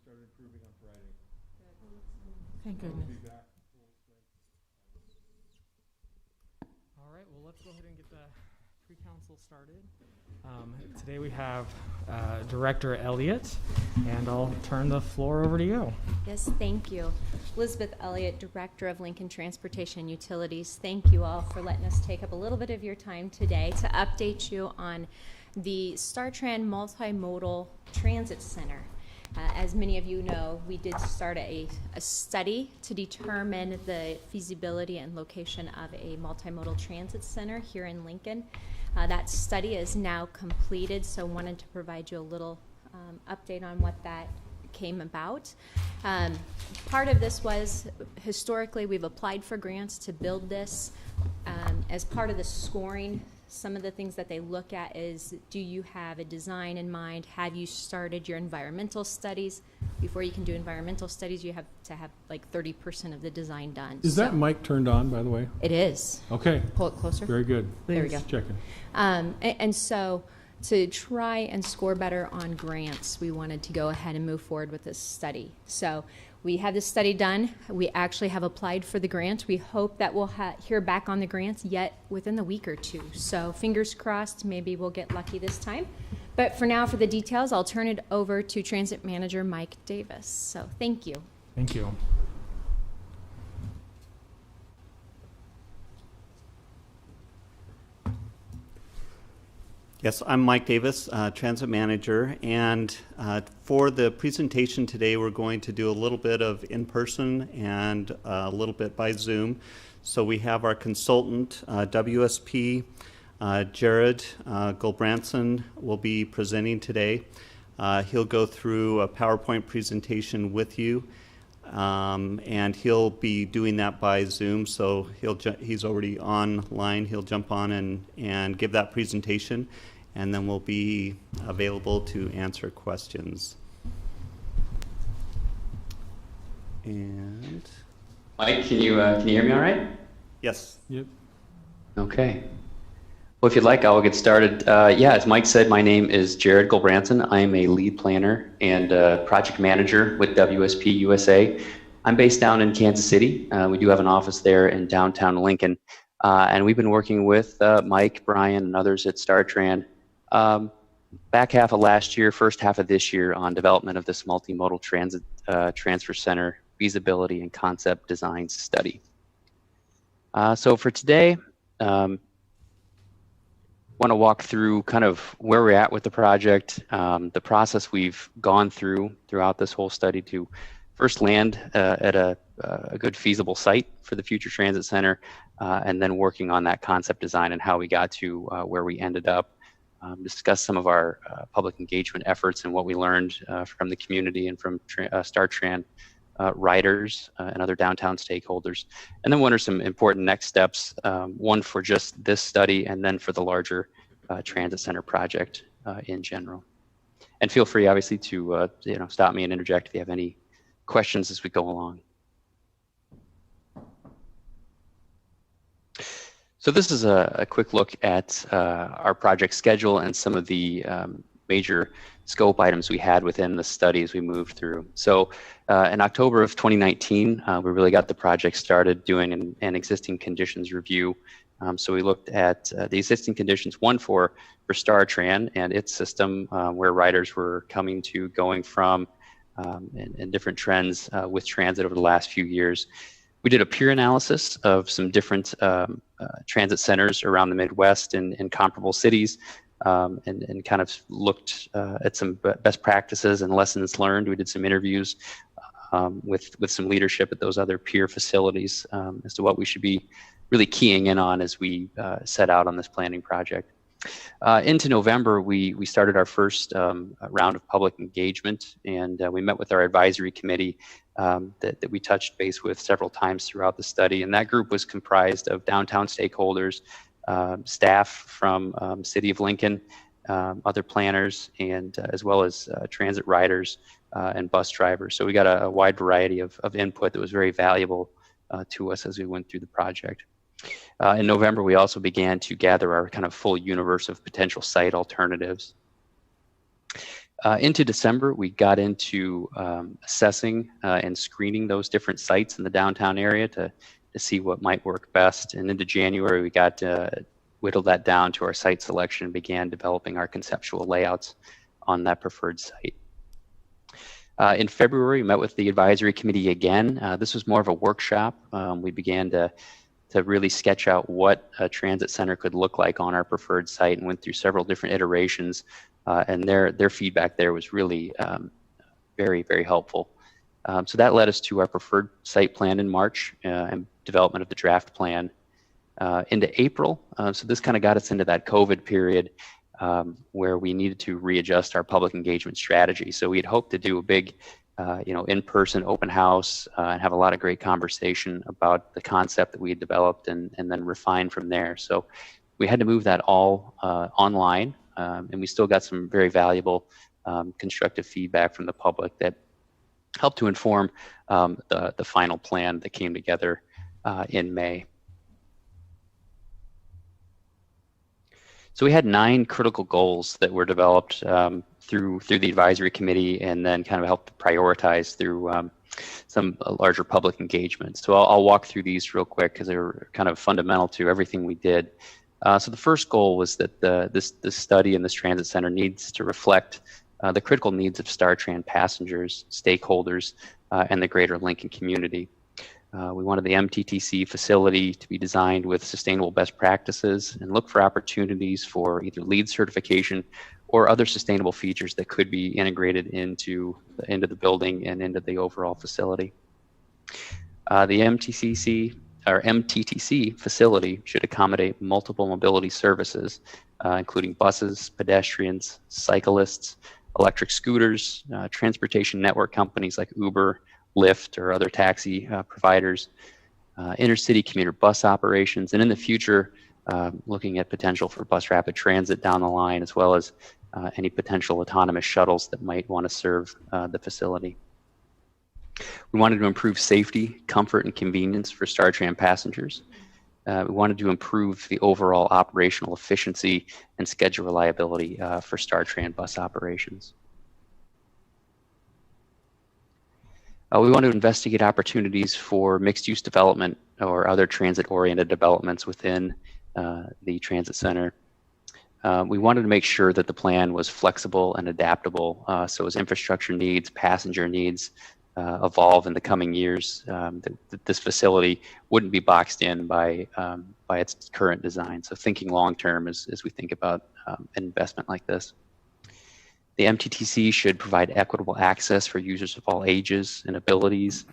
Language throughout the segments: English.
started improving on Friday. Thank We'll goodness. be back full strength. All right, well, let's go ahead and get the pre-council started. Today we have Director Elliott, and I'll turn the floor over to you. Yes, thank you. Elizabeth Elliott, Director of Lincoln Transportation and Utilities. Thank you all for letting us take up a little bit of your time today to update you on the StarTran Multimodal Transit Center. As many of you know, we did start a study to determine the feasibility and location of a multimodal transit center here in Lincoln. That study is now completed, so wanted to provide you a little update on what that came about. Part of this was, historically, we've applied for grants to build this. As part of the scoring, some of the things that they look at is, do you have a design in mind? Have you started your environmental studies? Before you can do environmental studies, you have to have like 30% of the design done. Is that mic turned on, by the way? It is. Okay. Pull it closer. Very good. There we go. Just checking. And so to try and score better on grants, we wanted to go ahead and move forward with this study. So we have this study done. We actually have applied for the grant. We hope that we'll hear back on the grants yet within the week or two. So fingers crossed, maybe we'll get lucky this time. But for now, for the details, I'll turn it over to Transit Manager Mike Davis. So thank you. Thank you. Yes, I'm Mike Davis, Transit Manager, and for the presentation today, we're going to do a little bit of in-person and a little bit by Zoom. So we have our consultant, WSP, Jared Gulbranson, will be presenting today. He'll go through a PowerPoint presentation with you, and he'll be doing that by Zoom. So he's already online. He'll jump on and give that presentation, and then we'll be available to answer questions. And Mike, can you hear me all right? yes. Yep. Okay. Well, if you'd like, I'll get started. Yeah, as Mike said, my name is Jared Gulbranson. I am a lead planner and project manager with WSP USA. I'm based down in Kansas City. We do have an office there in downtown Lincoln. And we've been working with Mike, Brian, and others at StarTran back half of last year, first half of this year on development of this multimodal transit transfer center feasibility and concept design study. So for today, want to walk through kind of where we're at with the project, the process we've gone throughout this whole study to first land at a good feasible site for the future transit center, and then working on that concept design and how we got to where we ended up. Discuss some of our public engagement efforts and what we learned from the community and from StarTran riders and other downtown stakeholders. And then what are some important next steps, one for just this study and then for the larger transit center project in general. And feel free, obviously, to stop me and interject if you have any questions as we go along. So this is a quick look at our project schedule and some of the major scope items we had within the study as we moved through. So in October of 2019, we really got the project started doing an existing conditions review. So we looked at the existing conditions, one for StarTran and its system, where riders were coming to, going from, and different trends with transit over the last few years. We did a peer analysis of some different transit centers around the Midwest and comparable cities, and kind of looked at some best practices and lessons learned. We did some interviews with some leadership at those other peer facilities as to what we should be really keying in on as we set out on this planning project. Into November, we started our first round of public engagement, and we met with our advisory committee that we touched base with several times throughout the study. And that group was comprised of downtown stakeholders, staff from City of Lincoln, other planners, and as well as transit riders and bus drivers. So we got a wide variety of input that was very valuable to us as we went through the project. In November, we also began to gather our kind of full universe of potential site alternatives. Into December, we got into assessing and screening those different sites in the downtown area to see what might work best. And into January, we got whittled that down to our site selection and began developing our conceptual layouts on that preferred site. In February, we met with the advisory committee again. This was more of a workshop. We began to really sketch out what a transit center could look like on our preferred site and went through several different iterations. And their feedback there was really very, very helpful. So that led us to our preferred site plan in March and development of the draft plan into April. So this kind of got us into that COVID period where we needed to readjust our public engagement strategy. So we had hoped to do a big in-person open house and have a lot of great conversation about the concept that we had developed and then refine from there. So we had to move that all online, and we still got some very valuable constructive feedback from the public that helped to inform the final plan that came together in May. So we had 9 critical goals that were developed through the advisory committee and then kind of helped prioritize through some larger public engagement. So I'll walk through these real quick because they're kind of fundamental to everything we did. So the first goal was that this study in this transit center needs to reflect the critical needs of StarTran passengers, stakeholders, and the greater Lincoln community. We wanted the MTTC facility to be designed with sustainable best practices and look for opportunities for either LEED certification or other sustainable features that could be integrated into the building and into the overall facility. The MTTC facility should accommodate multiple mobility services, including buses, pedestrians, cyclists, electric scooters, transportation network companies like Uber, Lyft, or other taxi providers, intercity commuter bus operations, and in the future, looking at potential for bus rapid transit down the line, as well as any potential autonomous shuttles that might want to serve the facility. We wanted to improve safety, comfort, and convenience for StarTran passengers. We wanted to improve the overall operational efficiency and schedule reliability for StarTran bus operations. We want to investigate opportunities for mixed-use development or other transit-oriented developments within the transit center. We wanted to make sure that the plan was flexible and adaptable, so as infrastructure needs, passenger needs evolve in the coming years, that this facility wouldn't be boxed in by its current design. So thinking long-term as we think about an investment like this. The MTTC should provide equitable access for users of all ages and abilities,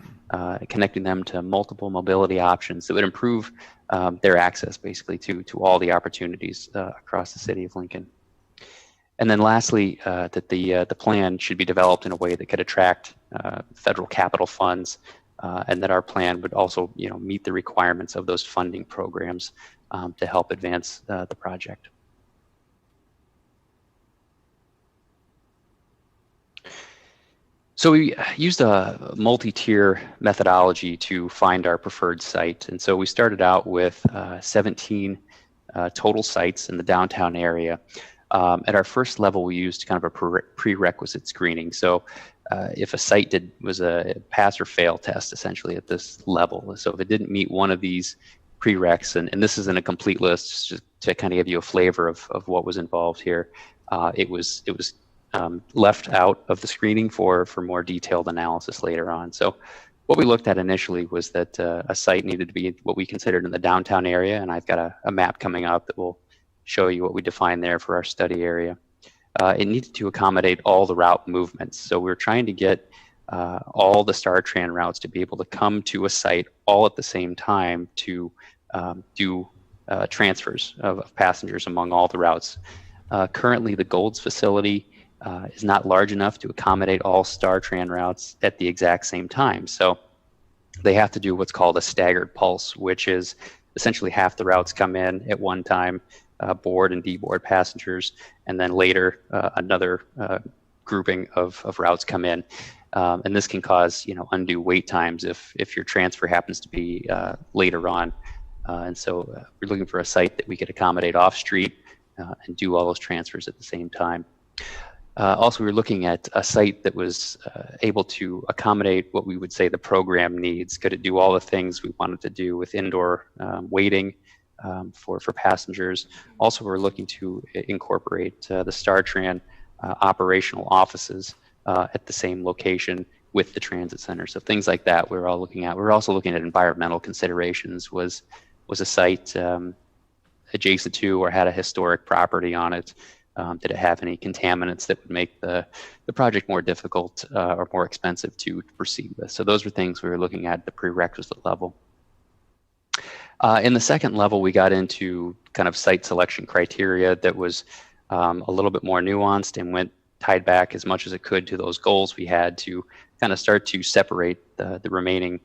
connecting them to multiple mobility options that would improve their access basically to all the opportunities across the city of Lincoln. And then lastly, that the plan should be developed in a way that could attract federal capital funds, and that our plan would also meet the requirements of those funding programs to help advance the project. So we used a multi-tier methodology to find our preferred site. And so we started out with 17 total sites in the downtown area. At our first level, we used kind of a prerequisite screening. So if a site was a pass or fail test, essentially at this level. So if it didn't meet one of these prereqs, and this isn't a complete list, just to kind of give you a flavor of what was involved here, it was left out of the screening for more detailed analysis later on. So what we looked at initially was that a site needed to be what we considered in the downtown area, and I've got a map coming up that will show you what we defined there for our study area. It needed to accommodate all the route movements. So we were trying to get all the StarTran routes to be able to come to a site all at the same time to do transfers of passengers among all the routes. Currently, the Golds facility is not large enough to accommodate all StarTran routes at the exact same time. So they have to do what's called a staggered pulse, which is essentially half the routes come in at one time, board and deboard passengers, and then later another grouping of routes come in. And this can cause undue wait times if your transfer happens to be later on. And so we're looking for a site that we could accommodate off street and do all those transfers at the same time. Also, we were looking at a site that was able to accommodate what we would say the program needs. Could it do all the things we wanted to do with indoor waiting for passengers? Also, we're looking to incorporate the StarTran operational offices at the same location with the transit center. So things like that we're all looking at. We're also looking at environmental considerations. Was a site adjacent to or had a historic property on it? Did it have any contaminants that would make the project more difficult or more expensive to proceed with? So those were things we were looking at the prerequisite level. In the second level, we got into kind of site selection criteria that was a little bit more nuanced and tied back as much as it could to those goals we had to kind of start to separate the remaining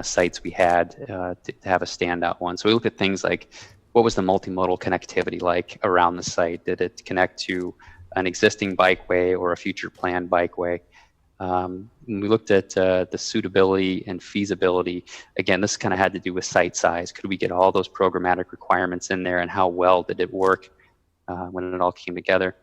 sites we had to have a standout one. So we looked at things like, what was the multimodal connectivity like around the site? Did it connect to an existing bikeway or a future planned bikeway? We looked at the suitability and feasibility. Again, this kind of had to do with site size. Could we get all those programmatic requirements in there, and how well did it work when it all came together?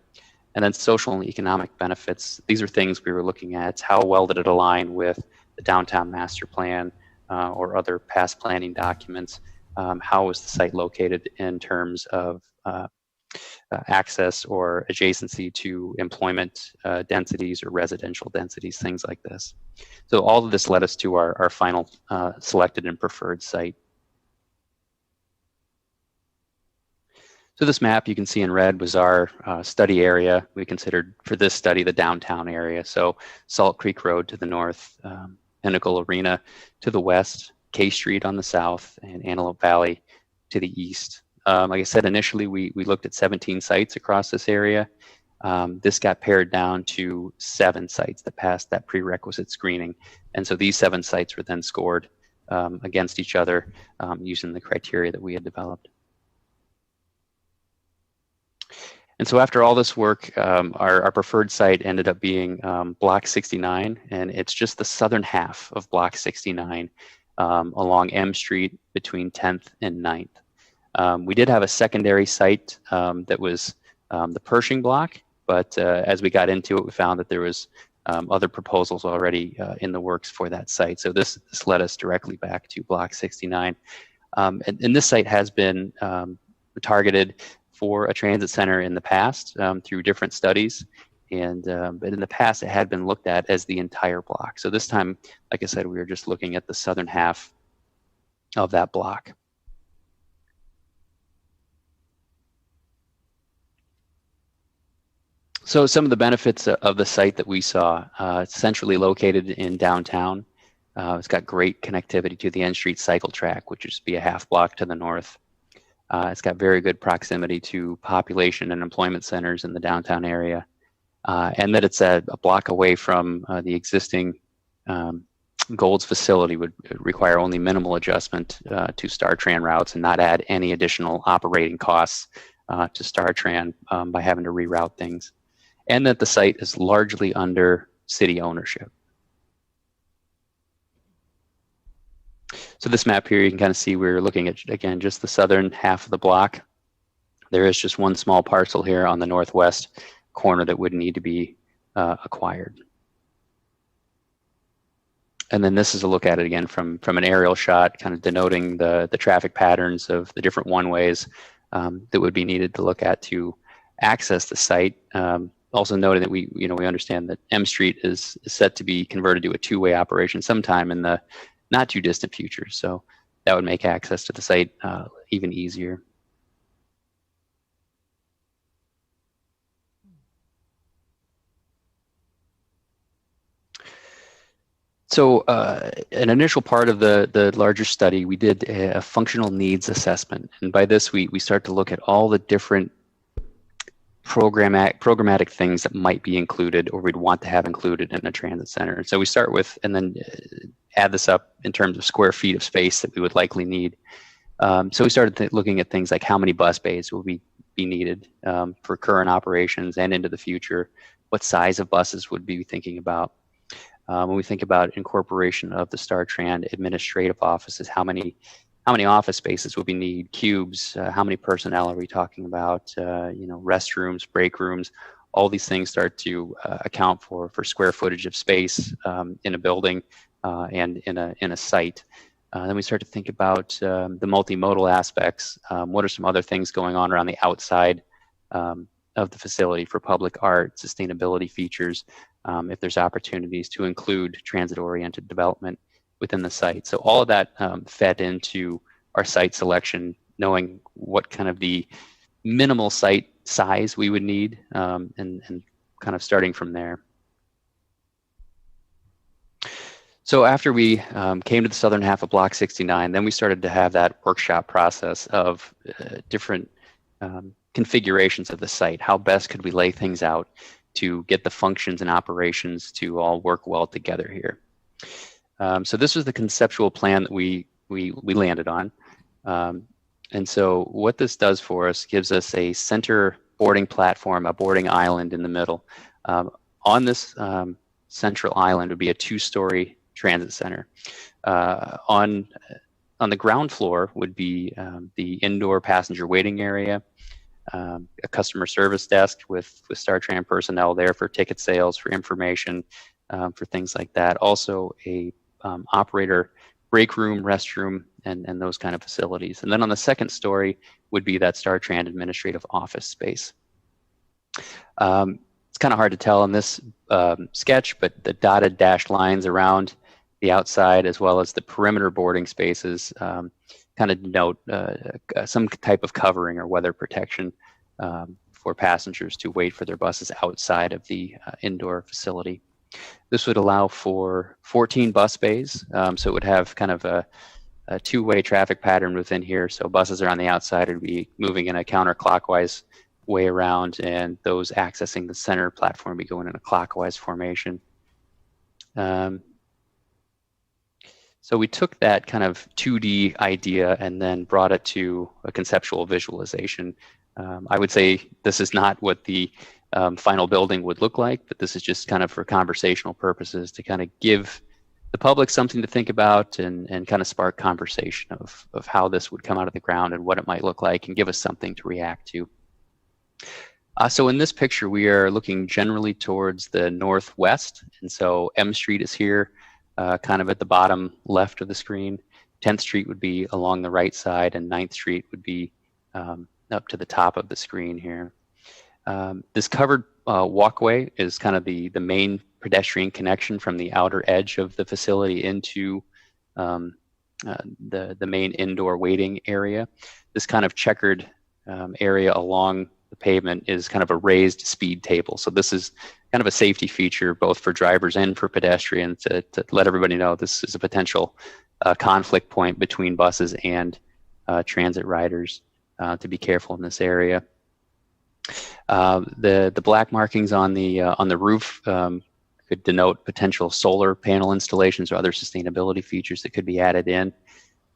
And then social and economic benefits. These are things we were looking at. How well did it align with the downtown master plan or other past planning documents? How was the site located in terms of access or adjacency to employment densities or residential densities, things like this. So all of this led us to our final selected and preferred site. So this map you can see in red was our study area. We considered for this study the downtown area. So Salt Creek Road to the north, Pinnacle Arena to the west, K Street on the south, and Antelope Valley to the east. Like I said, initially we looked at 17 sites across this area. This got pared down to 7 sites that passed that prerequisite screening. And so these 7 sites were then scored against each other using the criteria that we had developed. And so after all this work, our preferred site ended up being Block 69, and it's just the southern half of Block 69 along M Street between 10th and 9th. We did have a secondary site that was the Pershing block, but as we got into it, we found that there was other proposals already in the works for that site. So this led us directly back to Block 69. And this site has been targeted for a transit center in the past through different studies. And but in the past, it had been looked at as the entire block. So this time, like I said, we were just looking at the southern half of that block. So some of the benefits of the site that we saw, it's centrally located in downtown. It's got great connectivity to the N Street cycle track, which would just be a half block to the north. It's got very good proximity to population and employment centers in the downtown area. And that it's a block away from the existing Gold's facility would require only minimal adjustment to StarTran routes and not add any additional operating costs to StarTran by having to reroute things. And that the site is largely under city ownership. So this map here, you can kind of see we're looking at, again, just the southern half of the block. There is just one small parcel here on the northwest corner that would need to be acquired. And then this is a look at it again from an aerial shot, kind of denoting the traffic patterns of the different one-ways that would be needed to look at to access the site. Also noting that we understand that M Street is set to be converted to a two-way operation sometime in the not too distant future. So that would make access to the site even easier. So an initial part of the larger study, we did a functional needs assessment. And by this, we start to look at all the different programmatic things that might be included or we'd want to have included in a transit center. So we start with, and then add this up in terms of square feet of space that we would likely need. So we started looking at things like how many bus bays will be needed for current operations and into the future. What size of buses would we be thinking about? When we think about incorporation of the StarTran administrative offices, how many office spaces would we need? Cubes? How many personnel are we talking about? Restrooms, break rooms, all these things start to account for square footage of space in a building and in a site. Then we start to think about the multimodal aspects. What are some other things going on around the outside of the facility for public art, sustainability features, if there's opportunities to include transit-oriented development within the site. So all of that fed into our site selection, knowing what kind of the minimal site size we would need, and kind of starting from there. So after we came to the southern half of Block 69, then we started to have that workshop process of different configurations of the site. How best could we lay things out to get the functions and operations to all work well together here? So this was the conceptual plan that we landed on. And so what this does for us gives us a center boarding platform, a boarding island in the middle. On this central island would be a 2-story transit center. On the ground floor would be the indoor passenger waiting area, a customer service desk with StarTran personnel there for ticket sales, for information, for things like that. Also a operator break room, restroom, and those kind of facilities. And then on the second story would be that StarTran administrative office space. It's kind of hard to tell in this sketch, but the dotted dashed lines around the outside as well as the perimeter boarding spaces kind of denote some type of covering or weather protection for passengers to wait for their buses outside of the indoor facility. This would allow for 14 bus bays, so it would have kind of a two-way traffic pattern within here. So buses are on the outside would be moving in a counterclockwise way around, and those accessing the center platform would be going in a clockwise formation. So we took that kind of 2D idea and then brought it to a conceptual visualization. I would say this is not what the final building would look like, but this is just kind of for conversational purposes to kind of give the public something to think about and kind of spark conversation of how this would come out of the ground and what it might look like and give us something to react to. So in this picture, we are looking generally towards the northwest. And so M Street is here, kind of at the bottom left of the screen. 10th Street would be along the right side, and 9th Street would be up to the top of the screen here. This covered walkway is kind of the main pedestrian connection from the outer edge of the facility into the main indoor waiting area. This kind of checkered area along the pavement is kind of a raised speed table. So this is kind of a safety feature both for drivers and for pedestrians to let everybody know this is a potential conflict point between buses and transit riders, to be careful in this area. The black markings on the roof could denote potential solar panel installations or other sustainability features that could be added in.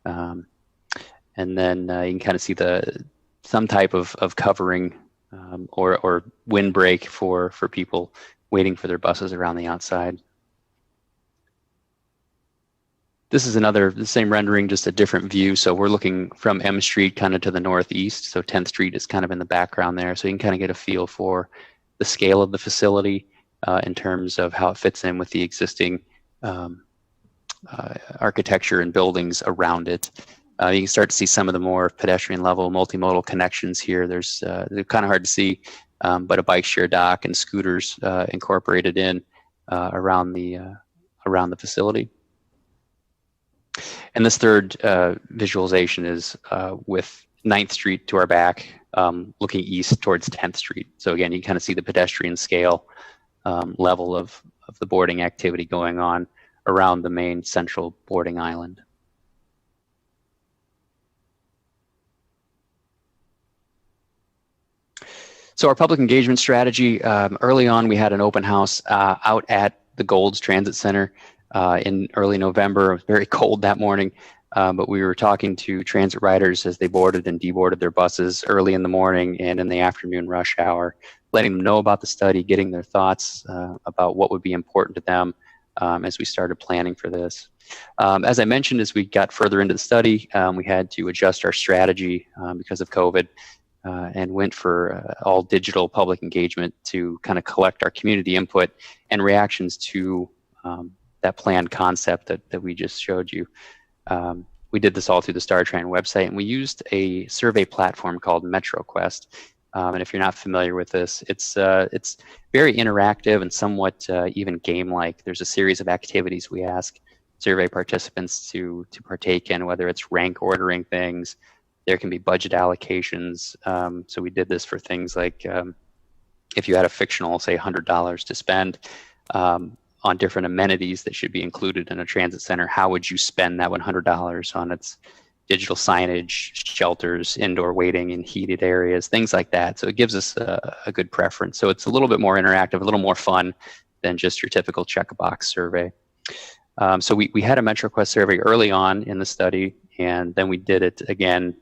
And then you can kind of see some type of covering or windbreak for people waiting for their buses around the outside. This is the same rendering, just a different view. So we're looking from M Street kind of to the northeast. So 10th Street is kind of in the background there. So you can kind of get a feel for the scale of the facility in terms of how it fits in with the existing architecture and buildings around it. You can start to see some of the more pedestrian level multimodal connections here. They're kind of hard to see, but a bike share dock and scooters incorporated in around the facility. And this third visualization is with 9th Street to our back, looking east towards 10th Street. So again, you can kind of see the pedestrian scale level of the boarding activity going on around the main central boarding island. So our public engagement strategy, early on we had an open house out at the Gold's Transit Center in early November. It was very cold that morning, but we were talking to transit riders as they boarded and deboarded their buses early in the morning and in the afternoon rush hour, letting them know about the study, getting their thoughts about what would be important to them as we started planning for this. As I mentioned, as we got further into the study, we had to adjust our strategy because of COVID. and went for all digital public engagement to kind of collect our community input and reactions to that planned concept that we just showed you. We did this all through the StarTran website, and we used a survey platform called MetroQuest. And if you're not familiar with this, it's very interactive and somewhat even game-like. There's a series of activities we ask survey participants to partake in, whether it's rank ordering things. There can be budget allocations. So we did this for things like if you had a fictional, say, $100 to spend on different amenities that should be included in a transit center, how would you spend that $100 on its digital signage, shelters, indoor waiting in heated areas, things like that. So it gives us a good preference. So it's a little bit more interactive, a little more fun than just your typical check-a-box survey. So we had a MetroQuest survey early on in the study, and then we did it again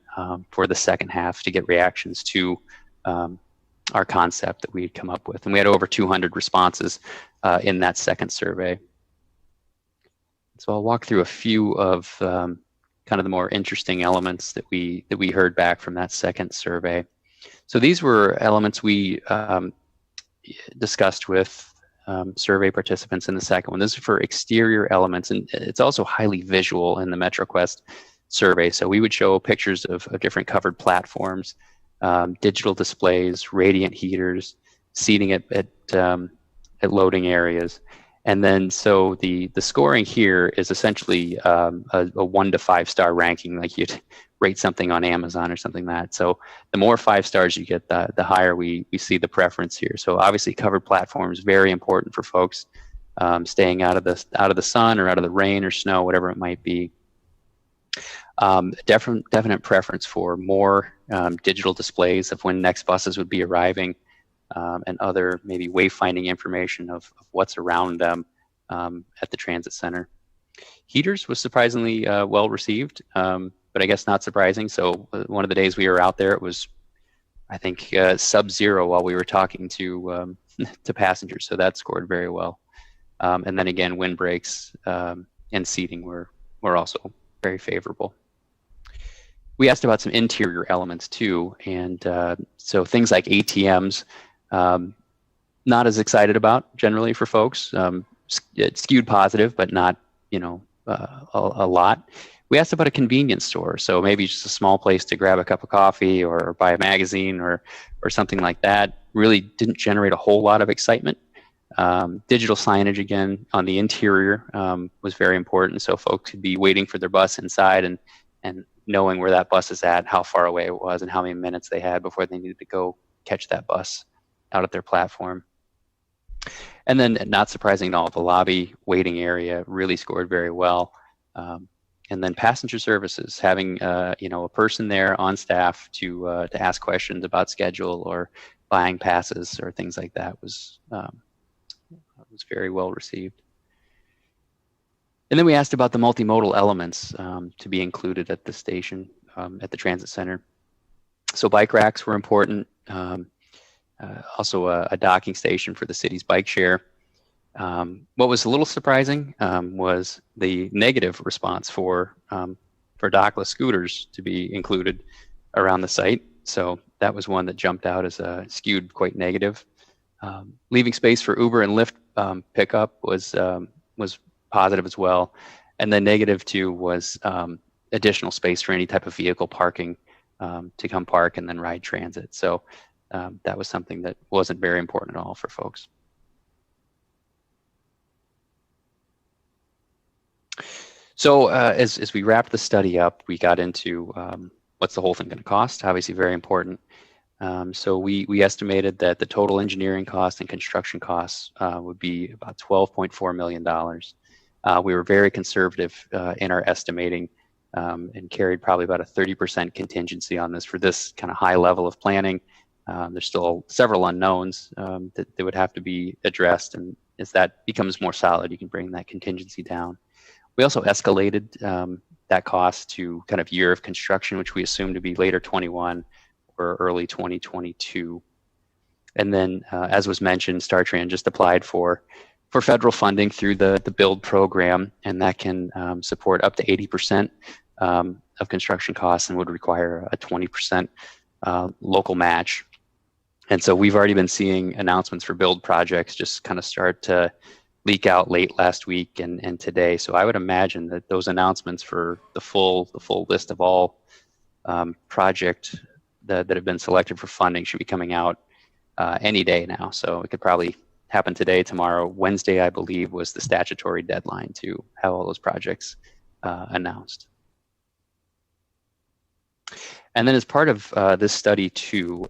for the second half to get reactions to our concept that we had come up with. And we had over 200 responses in that second survey. So I'll walk through a few of kind of the more interesting elements that we heard back from that second survey. So these were elements we discussed with survey participants in the second one. This is for exterior elements, and it's also highly visual in the MetroQuest survey. So we would show pictures of different covered platforms, digital displays, radiant heaters, seating at loading areas. And then so the scoring here is essentially a 1 to 5 star ranking, like you'd rate something on Amazon or something like that. So the more 5 stars you get, the higher we see the preference here. So obviously covered platforms, very important for folks staying out of the sun or out of the rain or snow, whatever it might be. Definite preference for more digital displays of when next buses would be arriving. And other maybe wayfinding information of what's around them at the transit center. Heaters was surprisingly well received, but I guess not surprising. So one of the days we were out there, it was, I think, sub-zero while we were talking to passengers. So that scored very well. And then again, windbreaks and seating were also very favorable. We asked about some interior elements too, and so things like ATMs. Not as excited about generally for folks. It's skewed positive, but not, a lot. We asked about a convenience store, so maybe just a small place to grab a cup of coffee or buy a magazine or something like that. Really didn't generate a whole lot of excitement. Digital signage again on the interior was very important, so folks could be waiting for their bus inside and knowing where that bus is at, how far away it was, and how many minutes they had before they needed to go catch that bus out at their platform. And then, not surprising at all, the lobby waiting area really scored very well. And then passenger services, having a person there on staff to ask questions about schedule or buying passes or things like that was very well received. And then we asked about the multimodal elements to be included at the station, at the transit center. So bike racks were important. Also a docking station for the city's bike share. What was a little surprising was the negative response for dockless scooters to be included around the site. So that was one that jumped out as skewed quite negative. Leaving space for Uber and Lyft pickup was positive as well. And then negative too was additional space for any type of vehicle parking to come park and then ride transit. So that was something that wasn't very important at all for folks. So as we wrapped the study up, we got into what's the whole thing going to cost? Obviously very important. So we estimated that the total engineering cost and construction costs would be about $12.4 million. We were very conservative in our estimating and carried probably about a 30% contingency on this for this kind of high level of planning. There's still several unknowns that would have to be addressed, and as that becomes more solid, you can bring that contingency down. We also escalated that cost to kind of year of construction, which we assumed to be later 21 or early 2022. And then, as was mentioned, StarTran just applied for federal funding through the BUILD program, and that can support up to 80% of construction costs and would require a 20% local match. And so we've already been seeing announcements for build projects just kind of start to leak out late last week and today. So I would imagine that those announcements for the full list of all projects that have been selected for funding should be coming out any day now. So it could probably happen today, tomorrow. Wednesday, I believe, was the statutory deadline to have all those projects announced. And then as part of this study too,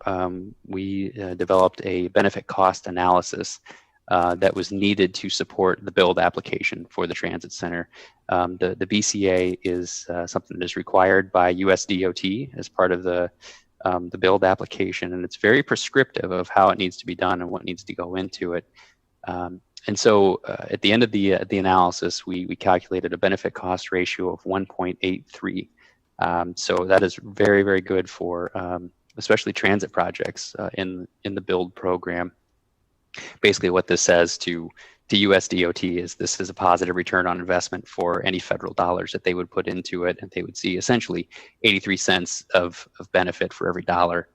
we developed a benefit cost analysis that was needed to support the build application for the transit center. The BCA is something that is required by USDOT as part of the build application, and it's very prescriptive of how it needs to be done and what needs to go into it. And so at the end of the analysis, we calculated a benefit cost ratio of 1.83. So that is very, very good for especially transit projects in the build program. Basically what this says to USDOT is this is a positive return on investment for any federal dollars that they would put into it, and they would see essentially 83 cents of benefit for every dollar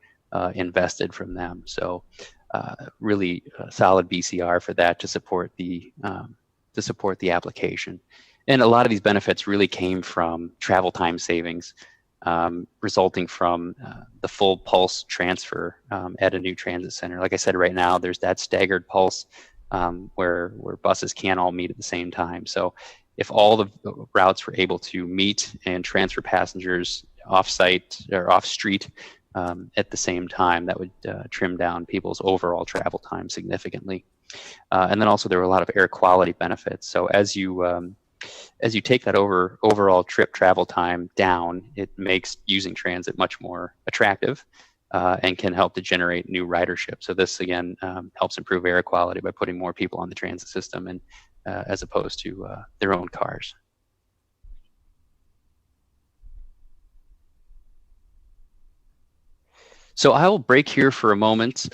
invested from them. So really solid BCR for that to support the application. And a lot of these benefits really came from travel time savings resulting from the full pulse transfer at a new transit center. Like I said, right now there's that staggered pulse where buses can't all meet at the same time. So if all the routes were able to meet and transfer passengers off-site or off-street at the same time, that would trim down people's overall travel time significantly. And then also there were a lot of air quality benefits. So as you take that overall trip travel time down, it makes using transit much more attractive and can help to generate new ridership. So this again helps improve air quality by putting more people on the transit system and as opposed to their own cars. So I will break here for a moment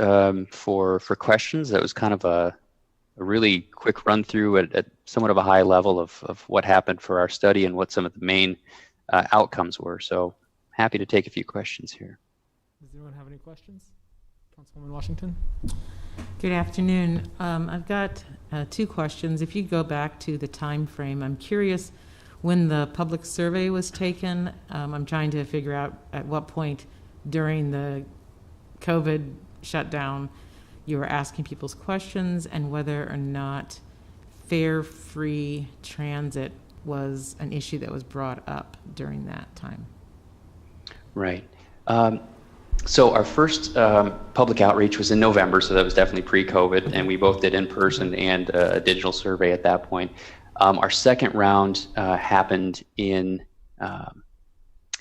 for questions. That was kind of a really quick run through at somewhat of a high level of what happened for our study and what some of the main outcomes were. So happy to take a few questions here. Does anyone have any questions? Councilwoman Washington? Good afternoon. I've got two questions. If you go back to the time frame, I'm curious when the public survey was taken. I'm trying to figure out at what point during the COVID shutdown you were asking people's questions and whether or not fare-free transit was an issue that was brought up during that time. Right. So our first public outreach was in November, so that was definitely pre-COVID, and we both did in-person and a digital survey at that point. Our second round happened in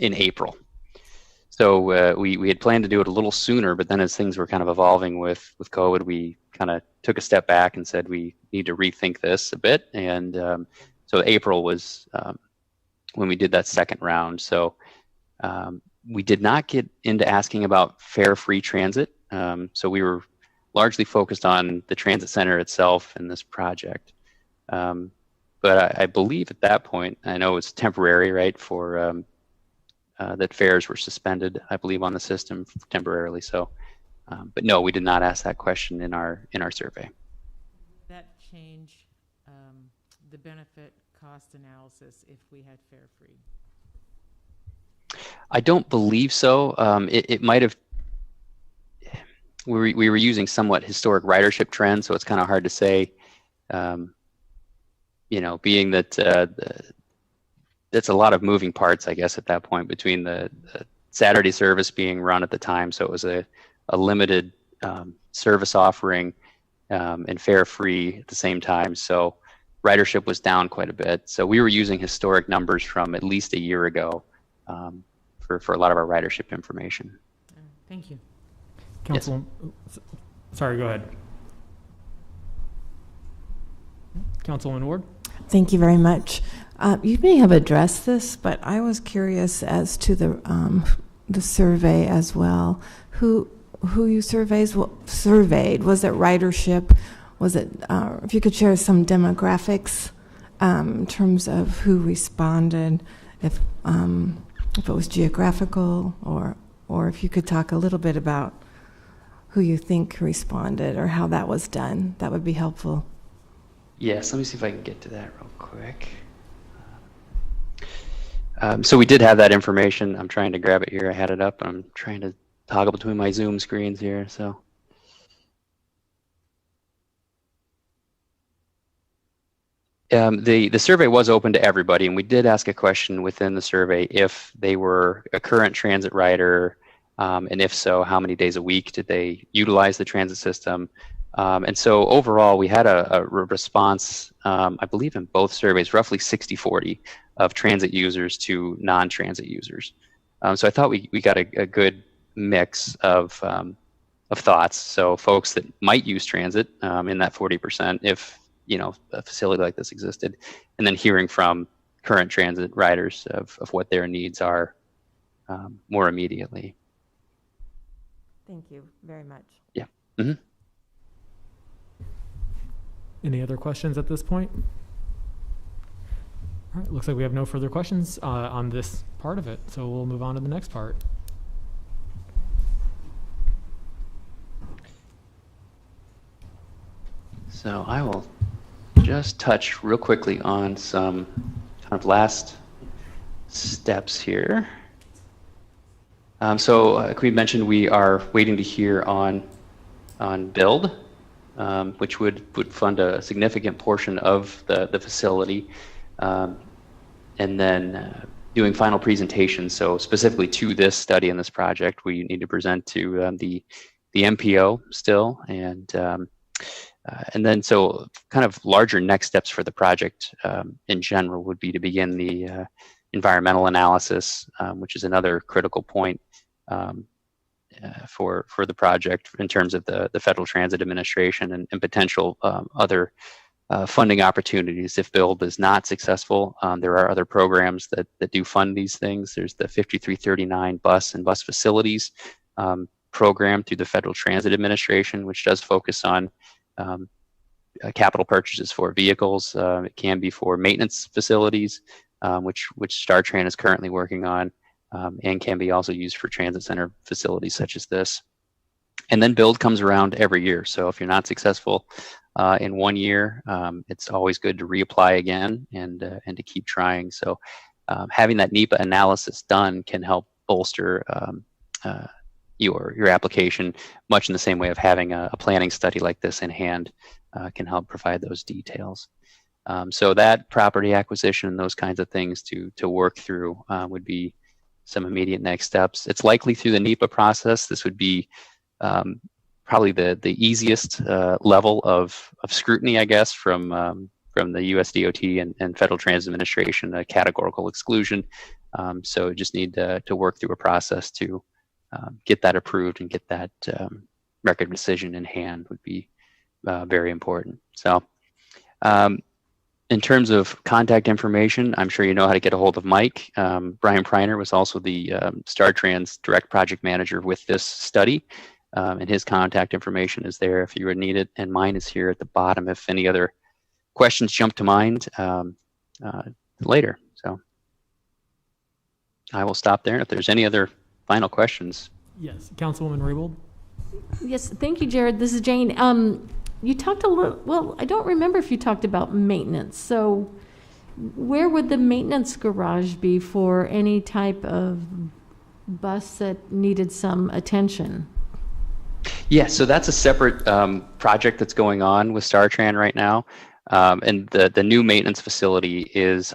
April. So we had planned to do it a little sooner, but then as things were kind of evolving with COVID, we kind of took a step back and said we need to rethink this a bit. And so April was when we did that second round. So we did not get into asking about fare-free transit. So we were largely focused on the transit center itself and this project. But I believe at that point, I know it's temporary, right, for that fares were suspended, I believe, on the system temporarily. So, but no, we did not ask that question in our survey. That change the benefit cost analysis if we had fare free? I don't believe so. It might have. We were using somewhat historic ridership trends, so it's kind of hard to say. You know, being that that's a lot of moving parts, I guess, at that point between the Saturday service being run at the time, so it was a limited service offering and fare free at the same time. So ridership was down quite a bit. So we were using historic numbers from at least a year ago for a lot of our ridership information. Thank you. Council, yes. Sorry, go ahead. Councilwoman Ward? Thank you very much. You may have addressed this, but I was curious as to the survey as well. Who you surveyed? Was it ridership? Was it? If you could share some demographics in terms of who responded, if it was geographical or or if you could talk a little bit about who you think responded or how that was done, that would be helpful. Yes, let me see if I can get to that real quick. So we did have that information. I'm trying to grab it here. I had it up. I'm trying to toggle between my Zoom screens here. So the survey was open to everybody, and we did ask a question within the survey if they were a current transit rider, and if so, how many days a week did they utilize the transit system? And so overall, we had a response, I believe in both surveys, roughly 60-40 of transit users to non-transit users. So I thought we got a good mix of thoughts. So folks that might use transit in that 40%, if a facility like this existed, and then hearing from current transit riders of what their needs are more immediately. Thank you very much. Yeah. Mm-hmm. Any other questions at this point? All right, looks like we have no further questions on this part of it, so we'll move on to the next part. So I will just touch real quickly on some kind of last steps here. So like we mentioned, we are waiting to hear on build, which would fund a significant portion of the facility, and then doing final presentations. So specifically to this study and this project, we need to present to the MPO still, and then so kind of larger next steps for the project in general would be to begin the environmental analysis, which is another critical point for the project in terms of the Federal Transit Administration and potential other funding opportunities. If build is not successful, there are other programs that do fund these things. There's the 5339 bus and bus facilities program through the Federal Transit Administration, which does focus on capital purchases for vehicles. It can be for maintenance facilities, which StarTran is currently working on, and can be also used for transit center facilities such as this. And then build comes around every year. So if you're not successful in 1 year, it's always good to reapply again and to keep trying. So having that NEPA analysis done can help bolster your application, much in the same way of having a planning study like this in hand can help provide those details. So that property acquisition and those kinds of things to work through would be some immediate next steps. It's likely through the NEPA process. This would be probably the easiest level of scrutiny, I guess, from the US DOT and Federal Transit Administration, a categorical exclusion. So just need to work through a process to get that approved and get that record decision in hand would be very important. So in terms of contact information, I'm sure you know how to get a hold of Mike. Brian Preiner was also the StarTran's direct project manager with this study, and his contact information is there if you would need it, and mine is here at the bottom if any other questions jump to mind later. So I will stop there. If there's any other final questions. Yes, Councilwoman Raybould. Yes, thank you, Jared. This is Jane. You talked a little, well, I don't remember if you talked about maintenance. So where would the maintenance garage be for any type of bus that needed some attention? Yeah, so that's a separate project that's going on with StarTran right now. And the new maintenance facility is,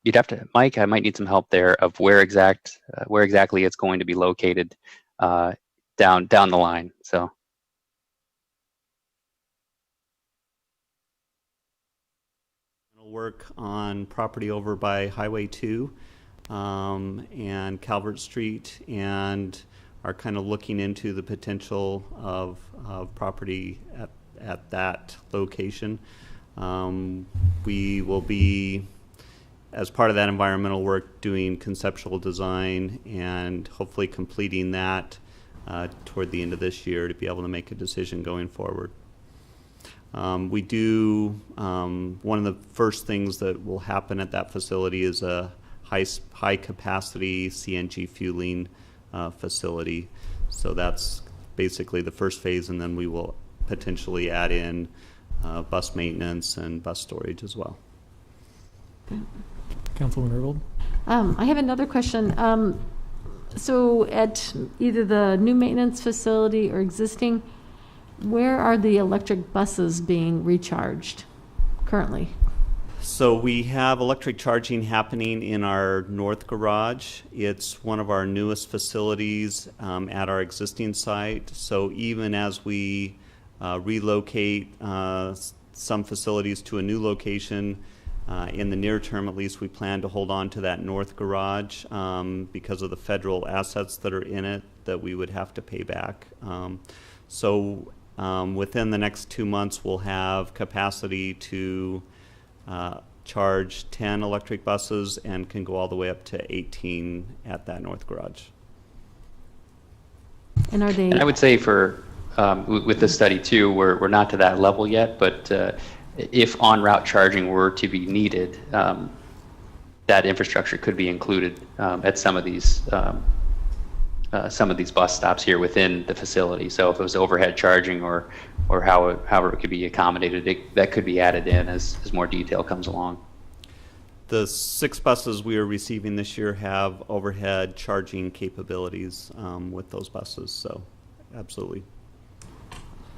you'd have to, Mike, I might need some help there of where exactly it's going to be located down the line. So. Work on property over by Highway 2 and Calvert Street, and are kind of looking into the potential of property at that location. We will be, as part of that environmental work, doing conceptual design and hopefully completing that toward the end of this year to be able to make a decision going forward. We do, one of the first things that will happen at that facility is a high capacity CNG fueling facility. So that's basically the first phase, and then we will potentially add in bus maintenance and bus storage as well. Councilwoman Herbold? I have another question. So at either the new maintenance facility or existing, where are the electric buses being recharged currently? So we have electric charging happening in our north garage. It's one of our newest facilities at our existing site. So even as we relocate some facilities to a new location, in the near term at least, we plan to hold on to that north garage because of the federal assets that are in it that we would have to pay back. So within the next 2 months, we'll have capacity to charge 10 electric buses and can go all the way up to 18 at that north garage. And are they? And I would say for with this study too, we're not to that level yet, but if on-route charging were to be needed, that infrastructure could be included at some of these bus stops here within the facility. So if it was overhead charging or however it could be accommodated, that could be added in as more detail comes along. The 6 buses we are receiving this year have overhead charging capabilities with those buses, so absolutely.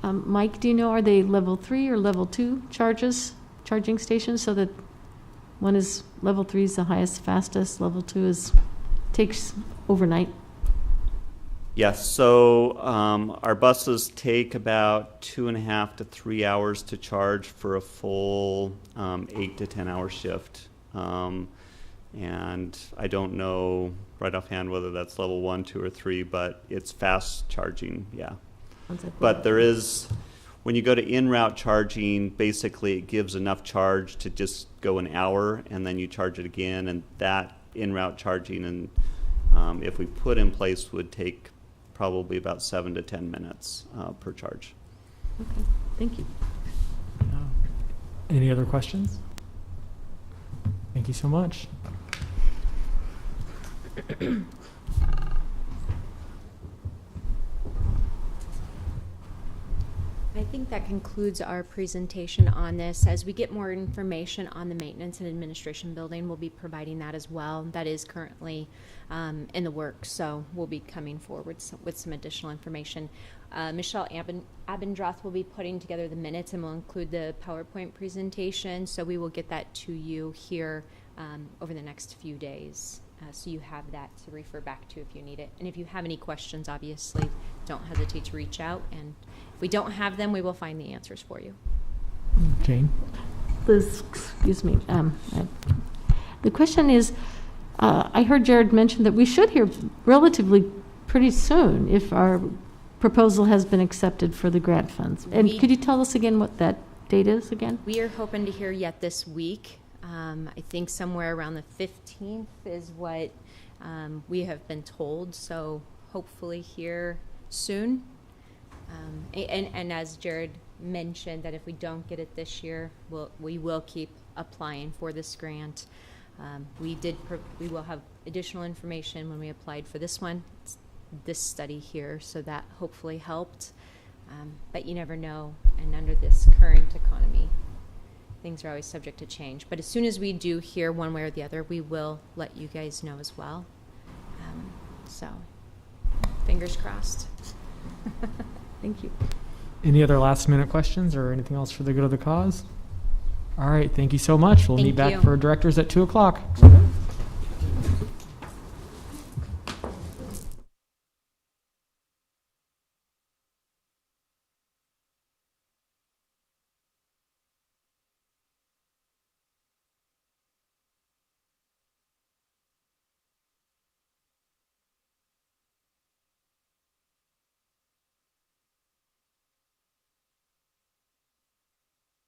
Mike, do you know, are they level 3 or level 2 charging stations, so that one is level 3 is the highest, fastest, level 2 takes overnight? Yes, so our buses take about 2.5 to 3 hours to charge for a full 8 to 10 hour shift. And I don't know right offhand whether that's level 1, 2, or 3, but it's fast charging, yeah. But there is, when you go to in-route charging, basically it gives enough charge to just go an hour, and then you charge it again, and that in-route charging, and if we put in place, would take probably about 7 to 10 minutes per charge. Okay, thank you. Any other questions? Thank you so much. I think that concludes our presentation on this. As we get more information on the maintenance and administration building, we'll be providing that as well. That is currently in the works, so we'll be coming forward with some additional information. Michelle Abendroth will be putting together the minutes, and will include the PowerPoint presentation, so we will get that to you here over the next few days. So you have that to refer back to if you need it. And if you have any questions, obviously, don't hesitate to reach out. And if we don't have them, we will find the answers for you. Jane? Liz, excuse me. The question is, I heard Jared mention that we should hear relatively pretty soon if our proposal has been accepted for the grant funds. And could you tell us again what that date is again? We are hoping to hear yet this week. I think somewhere around the 15th is what we have been told, so hopefully here soon. And as Jared mentioned, that if we don't get it this year, we will keep applying for this grant. We will have additional information when we applied for this one, this study here, so that hopefully helped. But you never know, and under this current economy, things are always subject to change. But as soon as we do hear one way or the other, we will let you guys know as well. So, fingers crossed. Thank you. Any other last minute questions or anything else for the good of the cause? All right, thank you so much. We'll meet back for directors at 2 o'clock.